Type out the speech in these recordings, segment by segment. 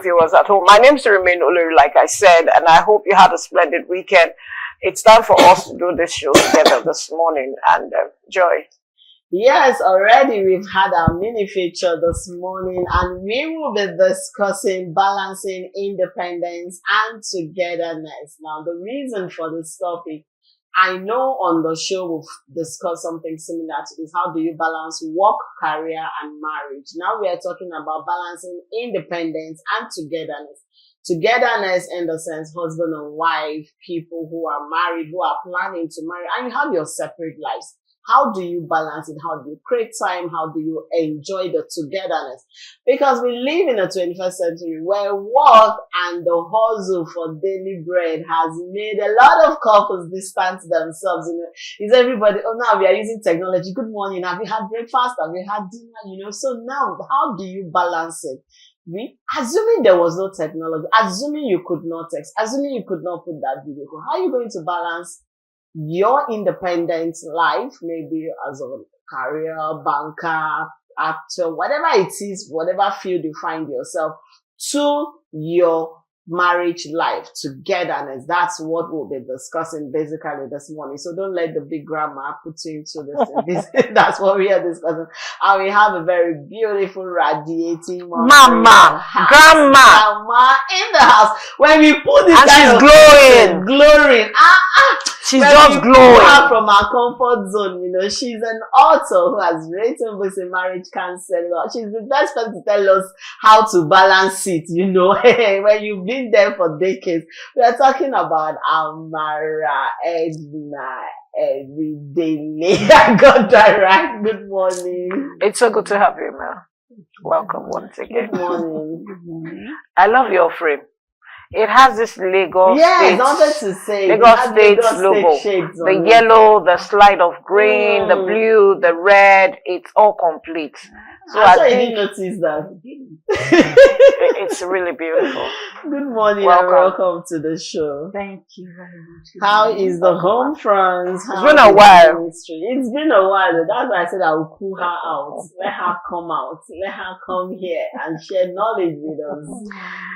viewers at home. My name's Remain Olori, like I said, and I hope you had a splendid weekend. It's time for us to do this show together this morning. And Joy. Yes, already we've had our mini feature this morning, and we will be discussing balancing independence and togetherness. Now, the reason for this topic, I know on the show we've discussed something similar to this. How do you balance work, career, and marriage? Now we are talking about balancing independence and togetherness. Togetherness in the sense husband and wife, people who are married, who are planning to marry, and you have your separate lives. How do you balance it? How do you create time? How do you enjoy the togetherness? Because we live in the 21st century where work and the hustle for daily bread has made a lot of couples distance themselves. You know, is everybody, oh, now we are using technology. Good morning. Have you had breakfast? Have you had dinner? You know, so now how do you balance it? Assuming there was no technology, assuming you could not text, assuming you could not put that video call, how are you going to balance your independent life, maybe as a career, banker, actor, whatever it is, whatever field you find yourself, to your marriage life, togetherness? That's what we'll be discussing basically this morning. So don't let the big grandma put you into this. That's what we are discussing. And we have a very beautiful, radiating grandma in the house. When we put this, and she's glowing. She's just glowing. Her from our comfort zone, you know. She's an author who has written books in marriage counseling. She's the best person to tell us how to balance it, you know. When you've been there for decades. We are talking about Amara Edna Everyday. I got that right. Good morning. It's so good to have you, Mel. Welcome once again. Good morning. Good morning. I love your frame. It has this Lagos State, wanted to say Lagos State logo. The yellow, the slide of green, the blue, the red. It's all complete. So I think you didn't notice that. It's really beautiful. Good morning and welcome to the show. Thank you very much. How is the home front? It's been a while. It's been a while. That's why I said I will pull her out. Let her come out. Let her come here and share knowledge with us.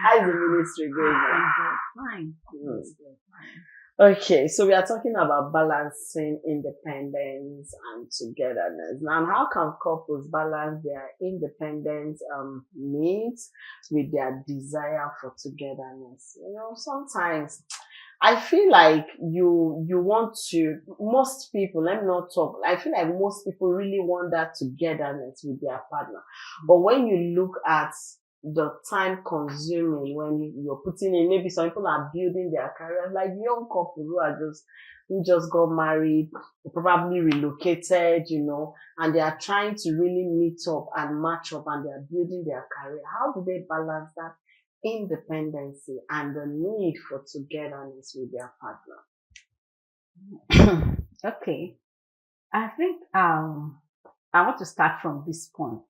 How is the ministry going? Fine. Okay, so we are talking about balancing independence and togetherness. Now, how can couples balance their independent needs with their desire for togetherness? You know, sometimes I feel like you want to, most people, let me not talk, I feel like most people really want that togetherness with their partner. But when you look at the time consuming when you're putting in, maybe some people are building their careers, like young couples who just got married, probably relocated, you know, and they are trying to really meet up and match up and they are building their career. How do they balance that independency and the need for togetherness with their partner? Okay. I think I want to start from this point.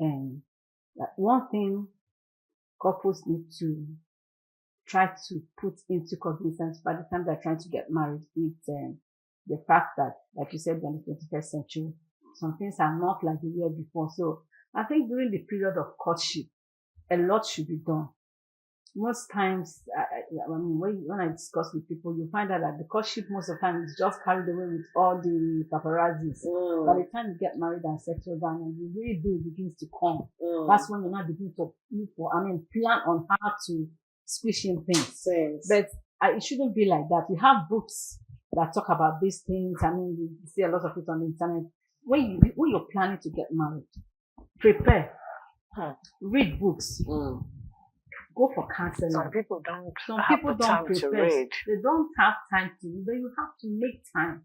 And one thing couples need to try to put into cognizance by the time they're trying to get married is the fact that, like you said, in the 21st century, some things are not like they were before. So I think during the period of courtship, a lot should be done. Most times, when I discuss with people, you find out that the courtship most of the time is just carried away with all the paparazzis. By the time you get married and settle down and you really do, it begins to come. That's when you now begin to plan on how to squish in things. But it shouldn't be like that. We have books that talk about these things. You see a lot of it on the internet. When you're planning to get married, prepare. Read books. Go for counseling. Some people don't prepare. Read. They don't have time to read, but you have to make time.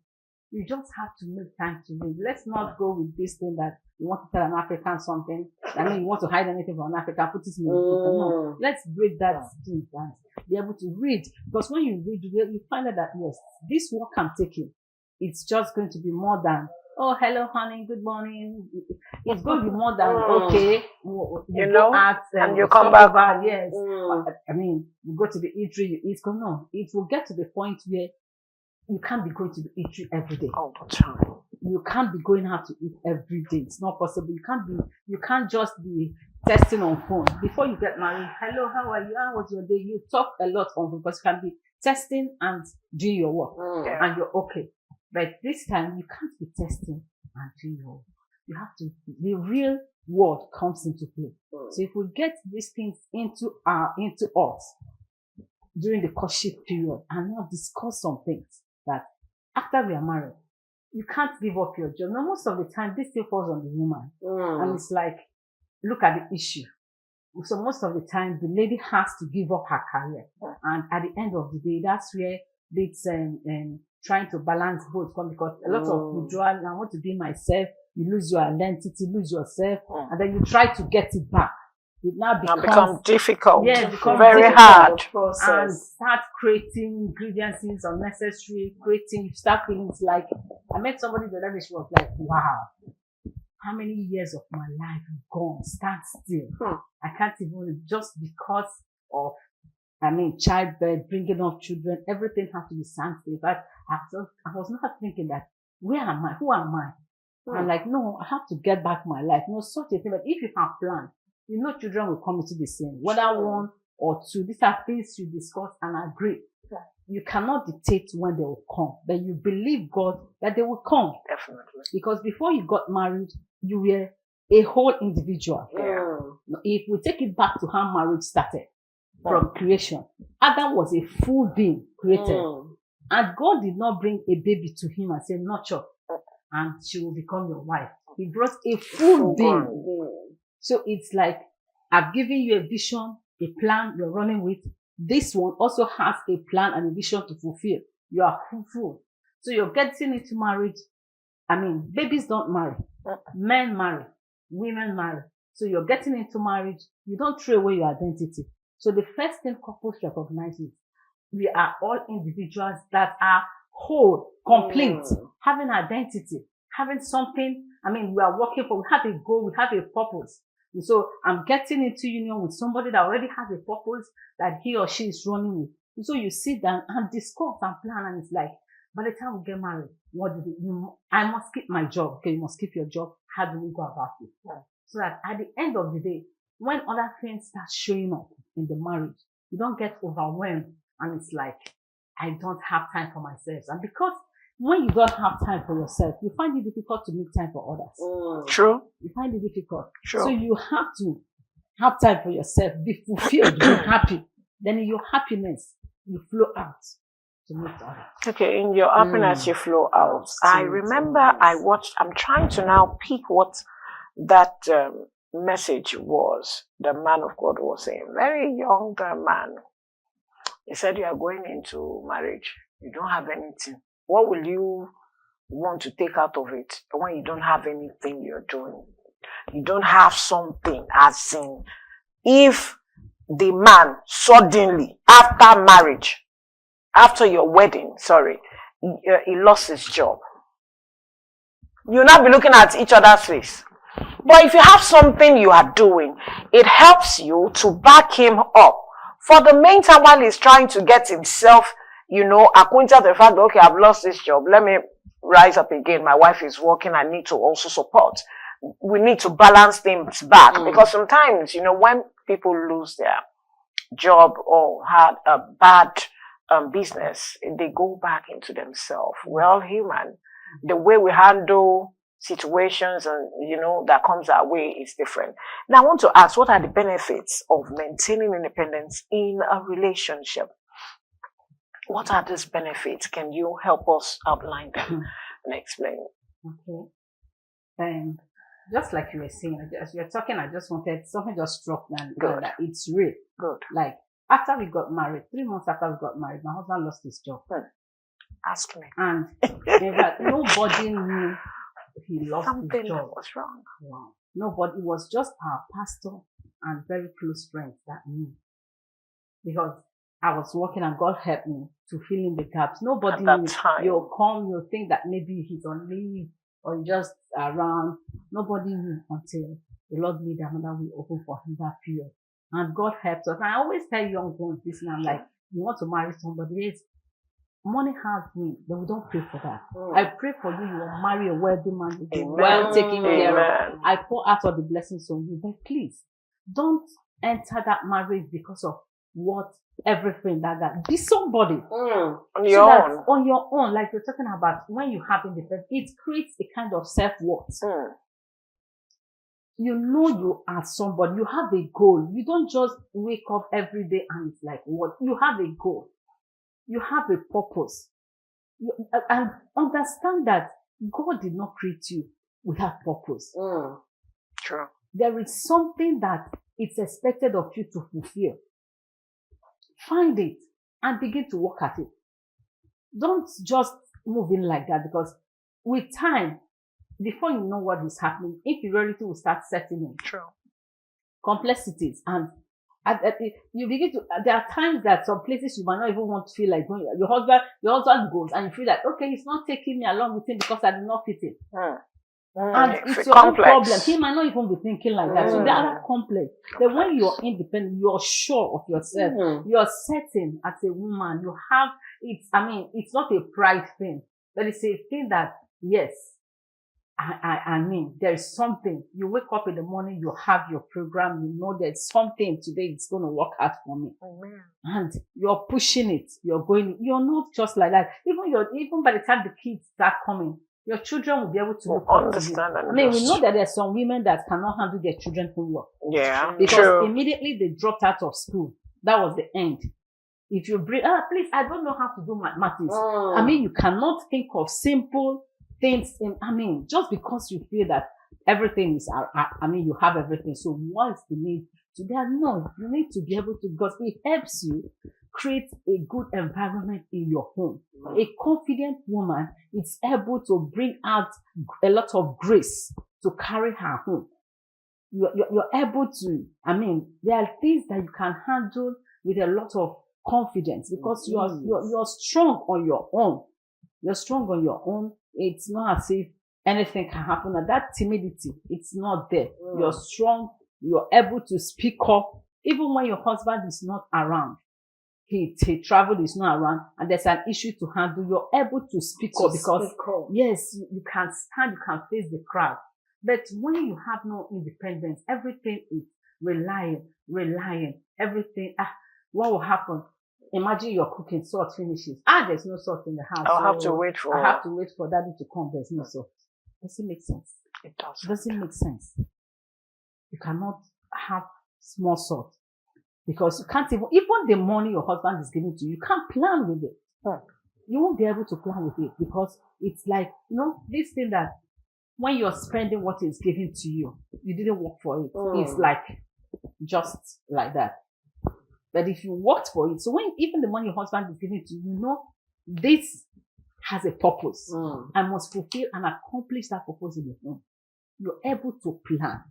You just have to make time to read. Let's not go with this thing that you want to tell an African something. You want to hide anything from an African, put it in your book. No. Let's break that thing and be able to read. Because when you read, you find out that, yes, this work I'm taking, it's just going to be more than, oh, hello, honey, good morning. It's going to be more than, okay, you know, and you come back. Yes. You go to the eatery, you eat. No, it will get to the point where you can't be going to the eatery every day. All the time. You can't be going out to eat every day. It's not possible. You can't just be testing on phone. Before you get married, hello, how are you? How was your day? You talk a lot on phone because you can be testing and doing your work and you're okay. But this time you can't be testing and doing your work. You have to, the real world comes into play. So if we get these things into us during the courtship period and not discuss some things that after we are married, you can't give up your job. Now, most of the time, this still falls on the woman. And it's like, look at the issue. So most of the time, the lady has to give up her career. And at the end of the day, that's where it's trying to balance both come, because a lot of withdrawal, I want to be myself, you lose your identity, lose yourself, and then you try to get it back. It now becomes difficult. Yeah, it becomes very hard. And start creating ingredients unnecessary, you start feeling like, I met somebody the other day, she was like, wow, how many years of my life have gone, stand still. I can't even, just because of, childbirth, bringing up children, everything has to be stand still. But I was not thinking that, where am I? Who am I? I'm like, no, I have to get back my life. No, such a thing. But if you have planned, you know children will come into the scene, whether one or two. These are things you discuss and agree. You cannot dictate when they will come, but you believe God that they will come. Definitely. Because before you got married, you were a whole individual. If we take it back to how marriage started, from creation, Adam was a full being created. And God did not bring a baby to him and say, nurture, and she will become your wife. He brought a full being. So it's like, I've given you a vision, a plan you're running with. This one also has a plan and a vision to fulfill. You are full. So you're getting into marriage. Babies don't marry. Men marry. Women marry. So you're getting into marriage. You don't throw away your identity. So the first thing couples recognize is we are all individuals that are whole, complete, having identity, having something. We are working for, we have a goal, we have a purpose. And so I'm getting into union with somebody that already has a purpose that he or she is running with. And so you sit down and discuss and plan, and it's like, by the time we get married, what do you? I must keep my job. Okay, you must keep your job. How do we go about it? So that at the end of the day, when other things start showing up in the marriage, you don't get overwhelmed, and it's like, I don't have time for myself. And because when you don't have time for yourself, you find it difficult to make time for others. True. You find it difficult. True. So you have to have time for yourself, be fulfilled, be happy. Then in your happiness, you flow out to meet others. Okay, in your happiness, you flow out. I remember I'm trying to now pick what that message was. The man of God was saying, very young man. He said, you are going into marriage. You don't have anything. What will you want to take out of it when you don't have anything you're doing? You don't have something, as in, if the man suddenly, after marriage, after your wedding, he lost his job, you'll not be looking at each other's face. But if you have something you are doing, it helps you to back him up. For the meantime, while he's trying to get himself, acquainted with the fact that, okay, I've lost this job, let me rise up again. My wife is working, I need to also support. We need to balance things back, because sometimes, when people lose their job or had a bad business, they go back into themselves. We're all human. The way we handle situations and that comes our way is different. Now I want to ask, what are the benefits of maintaining independence in a relationship? What are these benefits? Can you help us outline them and explain? Okay. Just like you were saying, as you were talking, I just wanted something just struck me that it's real. Good. Like after we got married, 3 months after we got married, my husband lost his job. Ask me. And in fact, nobody knew he lost his job. Was wrong. Wow. Nobody. It was just our pastor and very close friends that knew. Because I was working and God helped me to fill in the gaps. Nobody knew. You'll come, you'll think that maybe he's on leave or just around. Nobody knew until the Lord made another way open for him that period. And God helped us. And I always tell young ones this, and I'm like, you want to marry somebody else, money has me, but we don't pray for that. I pray for you, you will marry a wealthy man, you will be well taken care of. I pour out all the blessings on you, but please, Don't enter that marriage because of what everything that be somebody On so your that own. on your own, like you're talking about, when you have independence, it creates a kind of self-worth. You know you are somebody, you have a goal. You don't just wake up every day and it's like what? You have a goal. You have a purpose. And understand that God did not create you without purpose. True. There is something that it's expected of you to fulfill. Find it and begin to work at it. Don't just move in like that, because with time, before you know what is happening, inferiority will start setting in. True. Complexities, and you begin to. There are times that some places you might not even want to feel like going. Your husband goes, and you feel like, okay, he's not taking me along with him because I did not fit in. And it's your own problem. He might not even be thinking like that. So they are complex. Then when you're independent, you're sure of yourself. You're certain as a woman. You have it's. I mean, it's not a pride thing, but it's a thing that yes. I mean, there is something. You wake up in the morning, you have your program, you know there's something today it's going to work out for me. Amen. And you're pushing it, you're going, you're not just like that. Even by the time the kids start coming, your children will be able to look understand. I mean, we know that there's some women that cannot handle their children's homework. Yeah. Because immediately they dropped out of school. That was the end. If you bring, please, I don't know how to do mathematics. I mean, you cannot think of simple things just because you feel that everything is, you have everything. So what's the need to that? No, you need to be able to, because it helps you create a good environment in your home. A confident woman is able to bring out a lot of grace to carry her home. You're able to, there are things that you can handle with a lot of confidence because you're strong on your own. You're strong on your own. It's not as if anything can happen. And that timidity, it's not there. You're strong. You're able to speak up. Even when your husband is not around. He traveled, is not around, and there's an issue to handle. You're able to speak up because, yes, you can stand, you can face the crowd. But when you have no independence, everything is relying, everything. What will happen? Imagine you're cooking, salt finishes. There's no salt in the house. I have to wait for daddy to come. There's no salt. Does it make sense? It does. Doesn't make sense. You cannot have small salt because you can't even the money your husband is giving to you, you can't plan with it. You won't be able to plan with it because it's like, this thing that when you're spending what is given to you, you didn't work for it. It's like just like that. But if you worked for it, so when even the money your husband is giving to you, this has a purpose. I must fulfill and accomplish that purpose in the home. You're able to plan.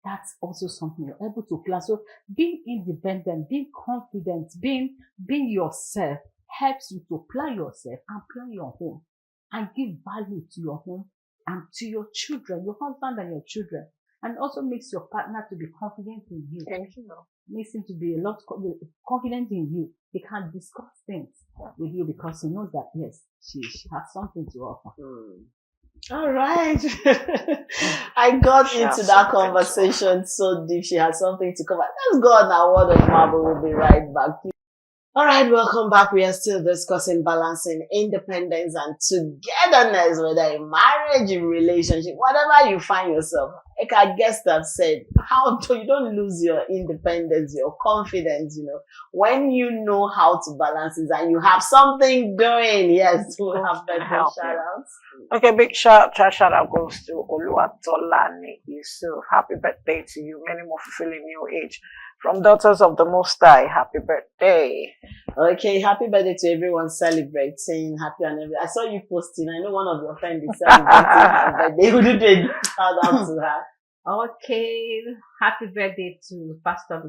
That's also something you're able to plan. So being independent, being confident, being yourself helps you to plan yourself and plan your home and give value to your home and to your children, your husband and your children. And also makes your partner to be confident in you. Makes him to be a lot confident in you. He can discuss things with you because he knows that, yes, she has something to offer. All right. I got into that conversation so deep. She has something to cover. Let's go on our word of marble. We'll be right back. All right, welcome back. We are still discussing balancing independence and togetherness, whether in marriage, in relationship, whatever you find yourself. Like our guests have said, you don't lose your independence, your confidence, when you know how to balance it and you have something doing. Yes, we'll have better shout-outs. Okay, big shout out goes to Oluwatolani Yusuf. Happy birthday to you. Many more fulfilling new age. From Daughters of the Most High, happy birthday. Okay, happy birthday to everyone celebrating. Happy anniversary. I saw you posting. I know one of your friends is celebrating her birthday. Who did they shout out to her? Okay, happy birthday to Pastor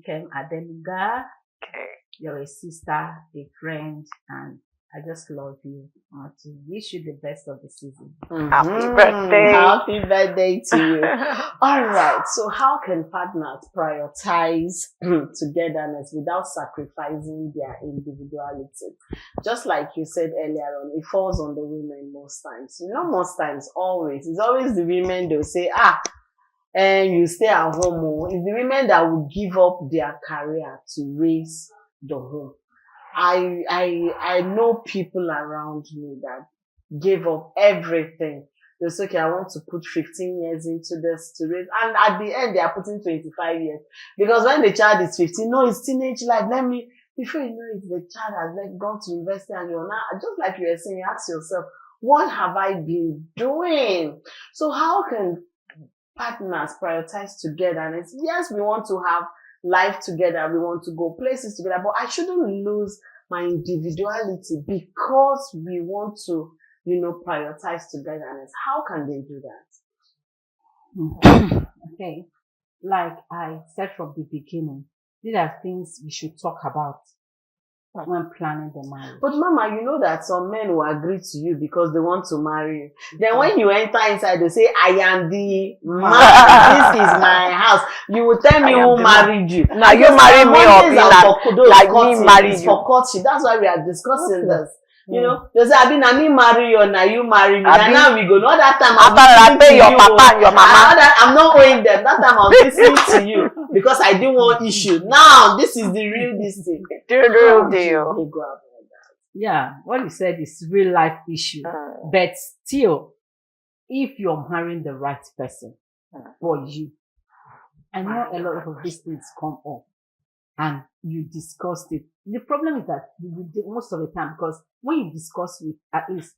Kem Adenuga. Okay. You're a sister, a friend, and I just love you. I want to wish you the best of the season. Happy birthday. Happy birthday to you. All right. So how can partners prioritize togetherness without sacrificing their individuality? Just like you said earlier on, it falls on the women most times. Most times, always. It's always the women, they'll say, and you stay at home. It's the women that will give up their career to raise the home. I know people around me that gave up everything. They say, okay, I want to put 15 years into this to raise, and at the end they are putting 25 years. Because when the child is 15, no, it's teenage life. Before you know it, the child has like gone to university, and you're now, just like you were saying, you ask yourself, what have I been doing? So how can partners prioritize togetherness? Yes, we want to have life together, we want to go places together, but I shouldn't lose my individuality because we want to, prioritize togetherness. How can they do that? Okay. Like I said from the beginning, these are things we should talk about when planning the marriage. But Mama, you know that some men will agree to you because they want to marry you. Then when you enter inside, they say, I am the man. This is my house. You will tell me who married you. Now you marry me or be like me married you. For courtship. That's why we are discussing this. You know, they say, I me marry you, or now you marry me. And now we go. Not that time I pay your papa and your mama. I'm not owing them. That time I was listening to you because I didn't want issue. Now this is the real thing. The real deal. Yeah, what you said is real life issue. But still, if you're marrying the right person for you, I know a lot of these things come up and you discussed it. The problem is that most of the time, because when you discuss with at least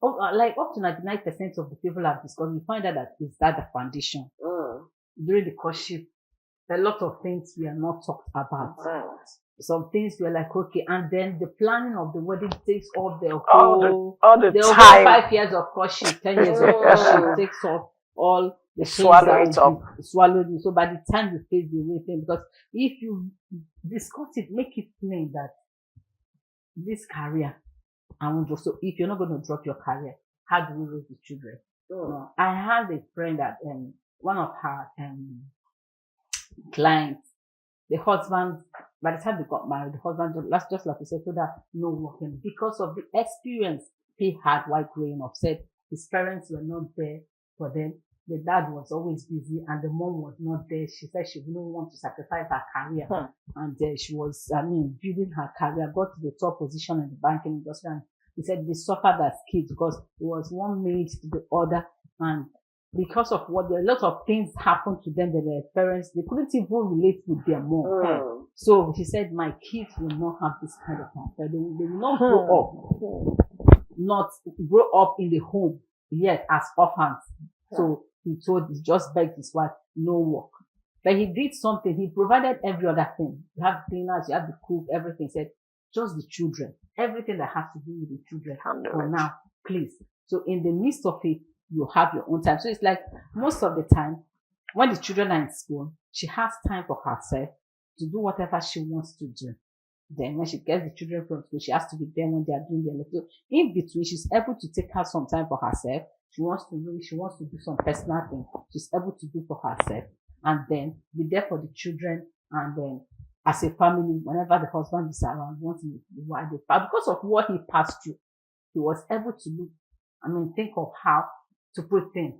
like up to 99% of the people I've discussed, you find out that is that the foundation. During the courtship, a lot of things we are not talked about. Some things we're like, okay, and then the planning of the wedding takes all the whole time. 5 years of courtship, 10 years of courtship takes off all the swallow it up. Swallowed it. So by the time you face the real thing, because if you discuss it, make it plain that this career, so if you're not going to drop your career, how do we raise the children? I had a friend that one of her clients, the husband, by the time they got married, the husband just like you said, told her no working because of the experience he had while growing up. Said his parents were not there for them. The dad was always busy and the mom was not there. She said she didn't want to sacrifice her career. And she was, building her career, got to the top position in the banking industry. And he said they suffered as kids because it was one maid to the other. And because of a lot of things happened to them, that their parents, they couldn't even relate with their mom. So he said, my kids will not have this kind of career. They will not grow up in the home yet as orphans. So he just begged his wife, no work. But he did something. He provided every other thing. You have cleaners, you have the cook, everything. He said, just the children. Everything that has to do with the children for now, please. So in the midst of it, you have your own time. So it's like most of the time, when the children are in school, she has time for herself to do whatever she wants to do. Then when she gets the children from school, she has to be there when they are doing their lessons. In between, she's able to take her some time for herself. She wants to read, she wants to do some personal thing. She's able to do for herself. And then be there for the children. And then as a family, whenever the husband is around, once he but because of what he passed through, he was able to think of how to put things.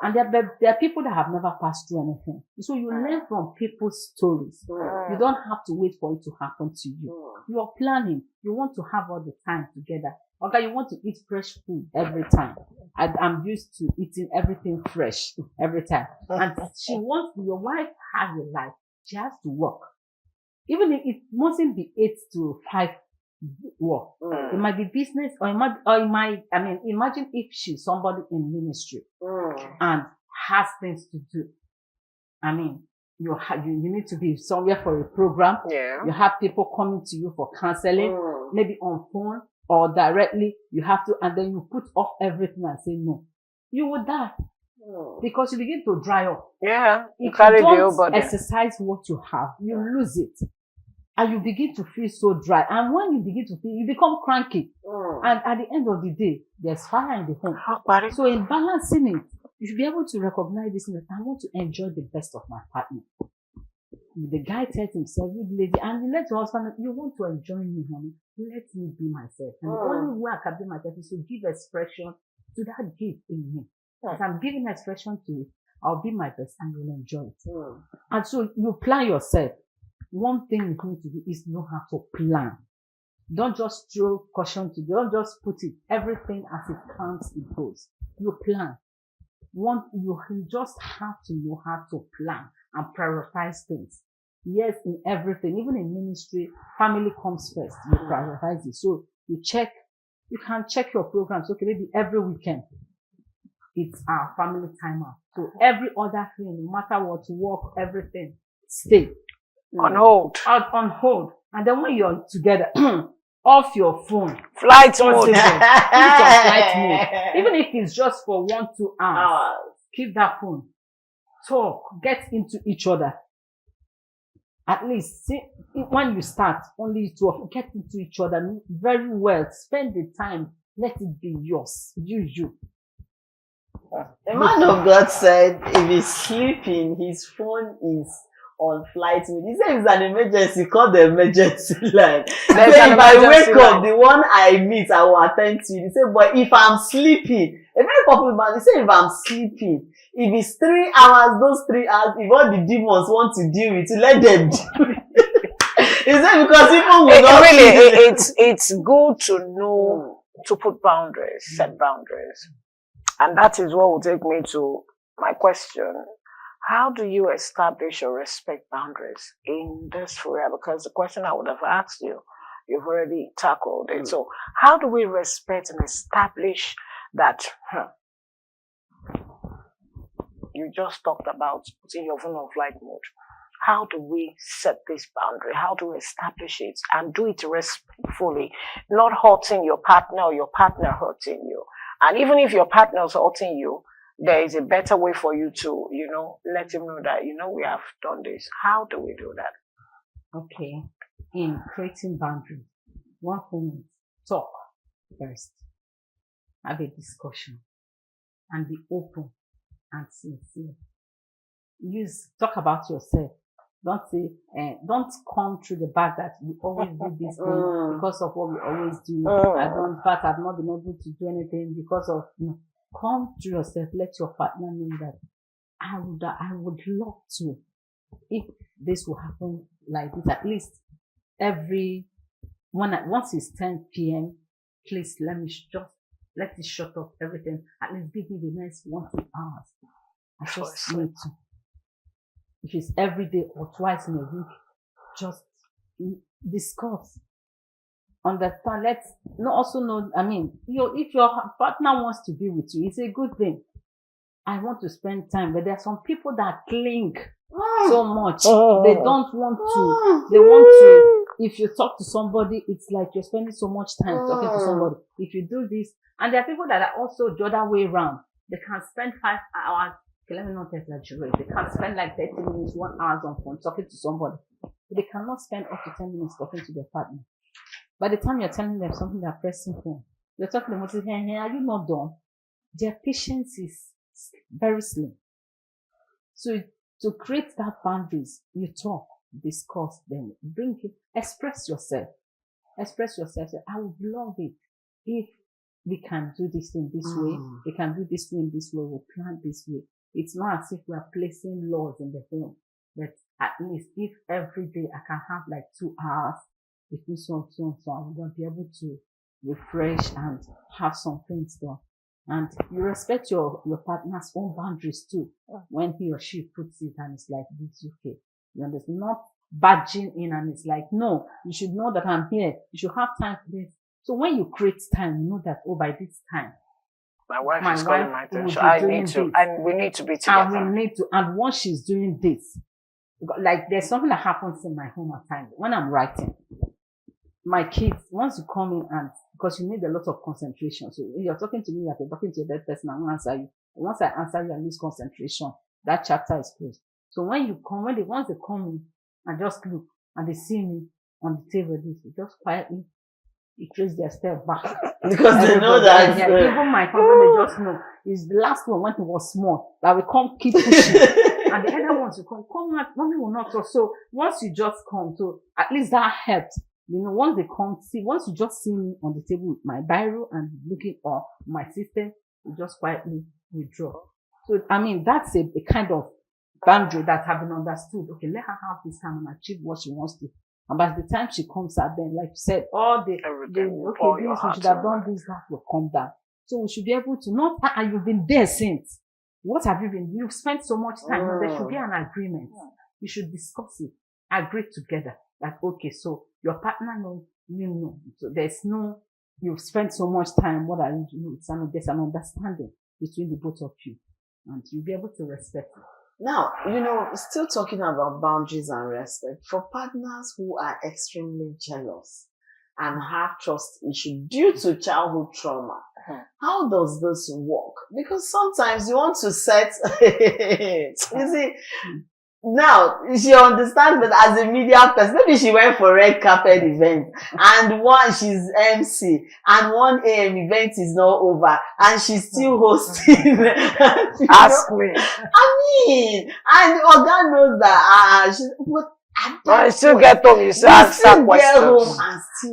And there are people that have never passed through anything. So you learn from people's stories. You don't have to wait for it to happen to you. You are planning. You want to have all the time together. Okay, you want to eat fresh food every time. I'm used to eating everything fresh every time. And your wife has a life. She has to work. Even if it mustn't be 8 to 5 work. It might be business imagine if she's somebody in ministry and has things to do. You need to be somewhere for a program. You have people coming to you for counseling, maybe on phone or directly. You have to, and then you put off everything and say no. You will die because you begin to dry up. Yeah, if you don't exercise what you have, you lose it. And you begin to feel so dry. And when you begin to feel, you become cranky. And at the end of the day, there's fire in the home. So in balancing it, you should be able to recognize this. I want to enjoy the best of my partner. The guy tells himself, you lady, and you let your husband, you want to enjoy me, honey. Let me be myself. And the only way I can be myself is to give expression to that gift in me. As I'm giving expression to it, I'll be my best and you'll enjoy it. And so you plan yourself. One thing you need to do is know how to plan. Don't just throw caution to, don't just put it, everything as it comes, it goes. You plan. You just have to know how to plan and prioritize things. Yes, in everything, even in ministry, family comes first. You prioritize it. So you can check your programs. Okay, maybe every weekend, it's our family time out. So every other thing, no matter what, work, everything, stay. On hold. On hold. And then when you're together, off your phone. Flight mode. Keep it on flight mode. Even if it's just for 1-2 hours, keep that phone. Talk. Get into each other. At least, see, when you start, only to get into each other very well. Spend the time. Let it be yours. You. The man of God said if he's sleeping, his phone is on flight mode. He said it's an emergency, call the emergency line. So if I wake up, the one I meet, I will attend to it. He said, but if I'm sleeping, a very popular man, he said if I'm sleeping, if it's 3 hours, those 3 hours, if all the demons want to deal with it, let them deal with it. He said because people will not really, it's good to know to put boundaries, set boundaries. And that is what will take me to my question. How do you establish or respect boundaries in this area? Because the question I would have asked you, you've already tackled it. So how do we respect and establish that? You just talked about putting your phone on flight mode. How do we set this boundary? How do we establish it and do it respectfully, not hurting your partner or your partner hurting you? And even if your partner is hurting you, there is a better way for you to, let him know that, we have done this. How do we do that? Okay. In creating boundaries, one thing is talk first. Have a discussion and be open and sincere. Talk about yourself. Don't say, don't come through the back that we always do this thing because of what we always do. In fact, I've not been able to do anything because of, come to yourself. Let your partner know that I would love to, if this will happen like this, at least once it's 10 p.m., please let it shut off everything. At least give me the next 1-2 hours. I just need to. If it's every day or twice in a week, just discuss. Understand. Also know, if your partner wants to be with you, it's a good thing. I want to spend time, but there are some people that cling so much. They don't want to. They want to. If you talk to somebody, it's like you're spending so much time talking to somebody. If you do this, and there are people that are also the other way around. They can spend 5 hours. Okay, let me not exaggerate. They can spend like 30 minutes, 1 hour on phone talking to somebody. But they cannot spend up to 10 minutes talking to their partner. By the time you're telling them something they're pressing for, you're talking about, hey, are you not done? Their patience is very slim. So to create that boundaries, you talk, discuss, then express yourself. Express yourself. Say, I would love it if we can do this in this way. We can do this in this way. We'll plan this way. It's not as if we are placing laws in the home, but at least if every day I can have like 2 hours between so and so, I'm going to be able to refresh and have some things done. And you respect your partner's own boundaries too. When he or she puts it and it's like, this is okay. You understand? Not barging in and it's like, no, you should know that I'm here. You should have time for this. So when you create time, you know that, by this time, my wife is calling my attention. I need to, and we need to be together. And once she's doing this, like there's something that happens in my home at times when I'm writing. My kids, once you come in and because you need a lot of concentration. So if you're talking to me like you're talking to a dead person, I won't answer you. And once I answer you, I lose concentration. That chapter is closed. So once they come in and just look and they see me on the table, they just quietly trace their step back. Because they know that. Even my family, they just know. It's the last one when he was small that we come keep pushing. And the other ones will come out, mommy will not talk. So once you just come, so at least that helped. Once they come once you just see me on the table with my biro and looking up my system, you just quietly withdraw. So, I mean, that's a kind of boundary that have been understood. Okay, let her have this time and achieve what she wants to. And by the time she comes out, then, like you said, all the okay, this, we should have done this, that will come down. So we should be able to not, you've been there since. What have you been? You've spent so much time. No, there should be an agreement. You should discuss it. Agree together. Like, okay, so your partner knows, you know. So there's no, you've spent so much time. What are you doing? There's an understanding between the both of you. And you'll be able to respect it. Now, still talking about boundaries and respect, for partners who are extremely jealous and have trust issues due to childhood trauma, how does this work? Because sometimes you want to set, you see, now she understands that as a media person, maybe she went for red carpet event and one she's MC and 1 a.m. event is not over and she's still hosting. Ask me. I mean, and Oga knows that I still get home, you still answer questions.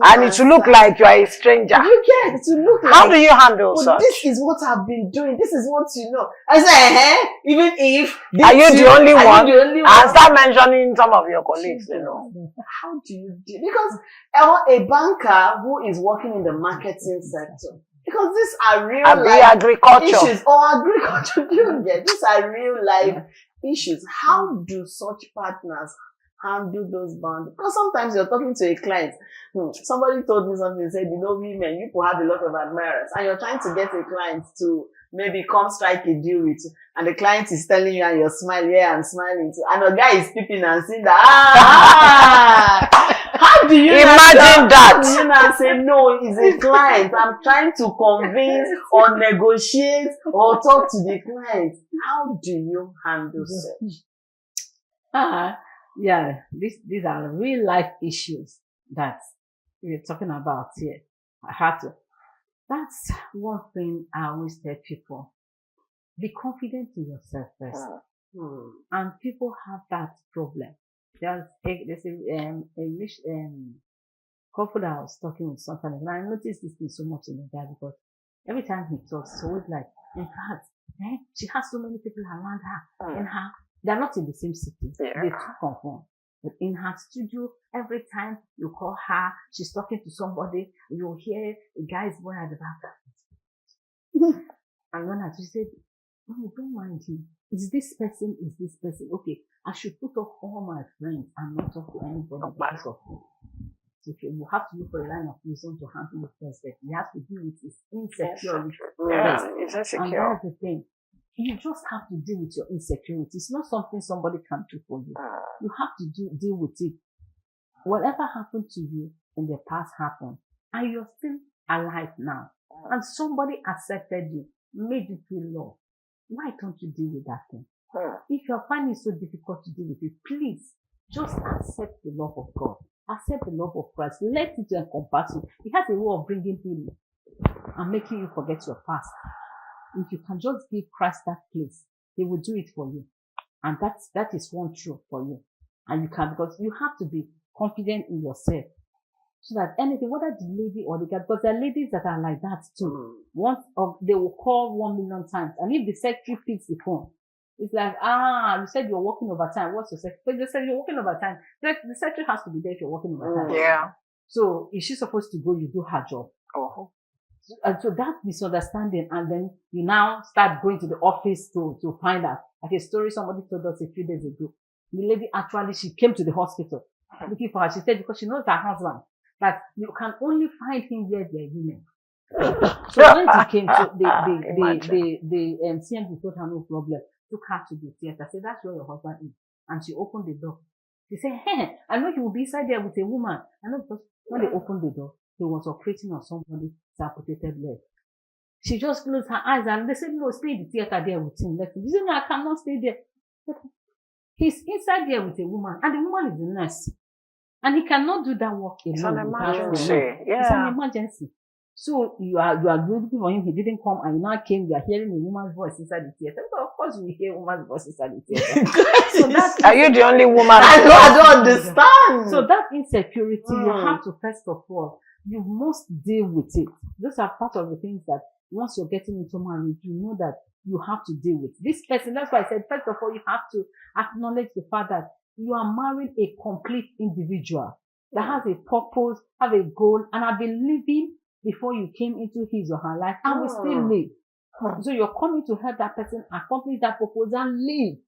And it will look like you are a stranger. You get it to look like. How do you handle such? This is what I've been doing. This is what you know. I say, even if are you the only one? And start start mentioning some of your colleagues, you know. How do you do? Because a banker who is working in the marketing sector, because these are real life agriculture issues, or agriculture. You get these are real life issues. How do such partners handle those boundaries? Because sometimes you're talking to a client. Somebody told me something, said, women, you have a lot of admirers, and you're trying to get a client to maybe come strike a deal with you, and the client is telling you and you're smiling, I'm smiling too, and the guy is peeping and saying that, how do you imagine that? How do you not say, no, he's a client, I'm trying to convince or negotiate or talk to the client. How do you handle such? Yeah, these are real life issues that we're talking about here. That's one thing I always tell people. Be confident in yourself first. And people have that problem. There's a couple that I was talking with something, and I noticed this thing so much in the guy because every time he talks, it's always like, in fact, she has so many people around her, they're not in the same city. Yeah. They two conform. But in her studio, every time you call her, she's talking to somebody, you'll hear a guy's voice at the back. And when she said, oh, don't mind him. Is this person? Okay, I should put off all my friends and not talk to anybody because of him. Okay, you have to look for a line of reason to handle the first step. You have to deal with his insecurity. It's insecure. And that's the thing. You just have to deal with your insecurity. It's not something somebody can do for you. You have to deal with it. Whatever happened to you in the past happened, and you're still alive now. And somebody accepted you, made you feel loved. Why don't you deal with that thing? If you're finding it so difficult to deal with it, please just accept the love of God. Accept the love of Christ. Let it encompass you. It has a way of bringing healing and making you forget your past. If you can just give Christ that place, He will do it for you. And that is one truth for you. And you can, because you have to be confident in yourself. So that anything, whether the lady or the guy, because there are ladies that are like that too. Once they will call 1 million times. And if the secretary picks the phone, it's like, you said you're working overtime. What's your secretary? But they said you're working overtime. The secretary has to be there if you're working overtime. Yeah. So if she's supposed to go, you do her job. And so that misunderstanding, and then you now start going to the office to find out. Like a story somebody told us a few days ago. The lady actually, she came to the hospital looking for her. She said because she knows her husband, that you can only find him where there are women. So when she came to the CMD told her no problem, took her to the theater. I said, that's where your husband is. And she opened the door. She said, hey, I know he will be inside there with a woman. I know, because when they opened the door, he was operating on somebody's amputated leg. She just closed her eyes and they said, no, stay in the theater there with him. She said, no, I cannot stay there. He's inside there with a woman, and the woman is a nurse. And he cannot do that work alone. It's an emergency. Yeah. It's an emergency. So you are looking for him, he didn't come, and you now came, you are hearing a woman's voice inside the theater. So of course we hear a woman's voice inside the theater. Are you the only woman? I don't understand. So that insecurity, you have to first of all, you must deal with it. Those are part of the things that once you're getting into marriage, you know that you have to deal with. This person, that's why I said, first of all, you have to acknowledge the fact that you are marrying a complete individual that has a purpose, have a goal, and have been living before you came into his or her life, and will still live. So you're coming to help that person accomplish that purpose and live.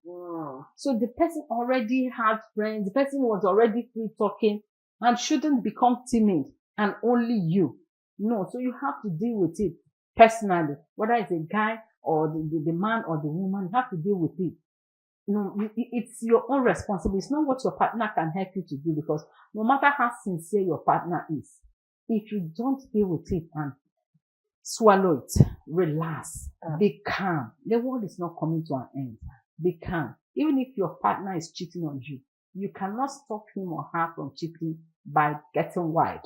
So the person already had friends, the person was already free talking and shouldn't become timid and only you. No, so you have to deal with it personally, whether it's a guy or the man or the woman, you have to deal with it. No, it's your own responsibility. It's not what your partner can help you to do, because no matter how sincere your partner is, if you don't deal with it and swallow it, relax, be calm. The world is not coming to an end. Be calm. Even if your partner is cheating on you, you cannot stop him or her from cheating by getting wild,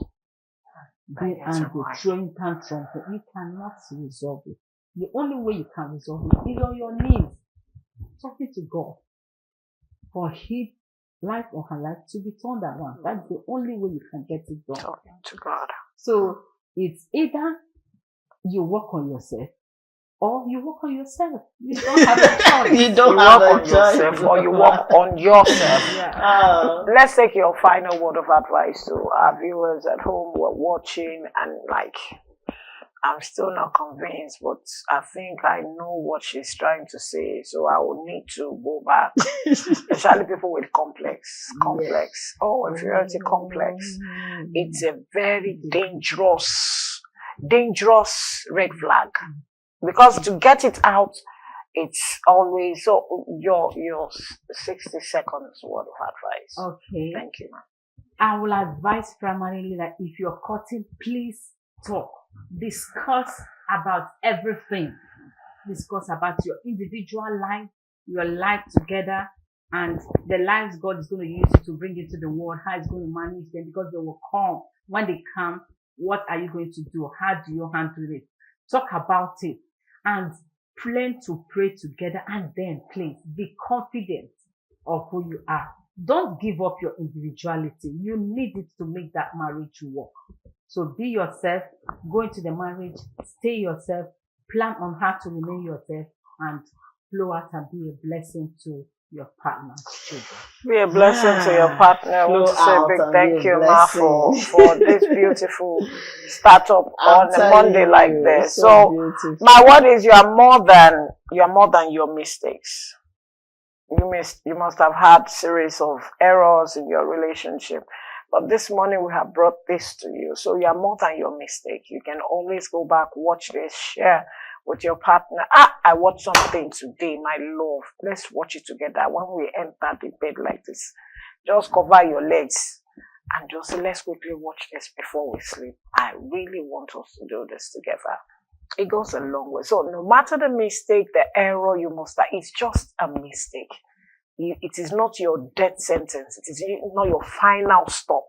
being angry, throwing tantrums. You cannot resolve it. The only way you can resolve it is on your knees, talking to God for his life or her life to be turned around. That's the only way you can get it done. Talking to God. So it's either you work on yourself or you work on yourself. You don't have a choice. You don't have work a on choice. yourself, or you work on yourself. Yeah. Let's take your final word of advice to our viewers at home who are watching, and like, I'm still not convinced, but I think I know what she's trying to say, so I will need to go back. Especially people with complex. Yes. Oh, inferiority complex. It's a very dangerous red flag. Because to get it out, it's always, so your 60 seconds word of advice. Okay. Thank you, ma'am. I will advise primarily that if you're cutting, please talk. Discuss about everything. Discuss about your individual life, your life together, and the lives God is going to use you to bring into the world, how it's going to manage them, because they will come. When they come, what are you going to do? How do you handle it? Talk about it and plan to pray together, and then please be confident of who you are. Don't give up your individuality. You need it to make that marriage work. So be yourself, go into the marriage, stay yourself, plan on how to remain yourself, and flow out and be a blessing to your partner's children. Be a blessing to your partner. I want to say a big thank you, Ma, for this beautiful startup on a Monday like this. So my word is, you are more than your mistakes. You must have had series of errors in your relationship. But this morning we have brought this to you. So you are more than your mistake. You can always go back, watch this, share with your partner. I watched something today, my love. Let's watch it together. When we enter the bed like this, just cover your legs and just say, let's quickly watch this before we sleep. I really want us to do this together. It goes a long way. So no matter the mistake, the error you must have, it's just a mistake. It is not your death sentence. It is not your final stop.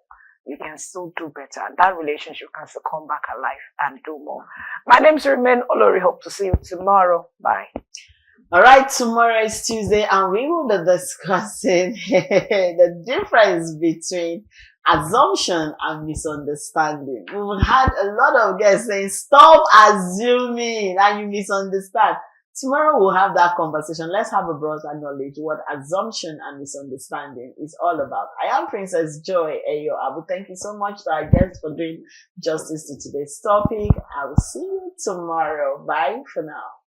You can still do better. And that relationship can still come back alive and do more. My name is Remain Olori. Hope to see you tomorrow. Bye. All right, tomorrow is Tuesday, and we will be discussing the difference between assumption and misunderstanding. We've had a lot of guests saying, stop assuming and you misunderstand. Tomorrow we'll have that conversation. Let's have a broader knowledge what assumption and misunderstanding is all about. I am Princess Joy Ayo Abu. Thank you so much to our guests for doing justice to today's topic. I will see you tomorrow. Bye for now.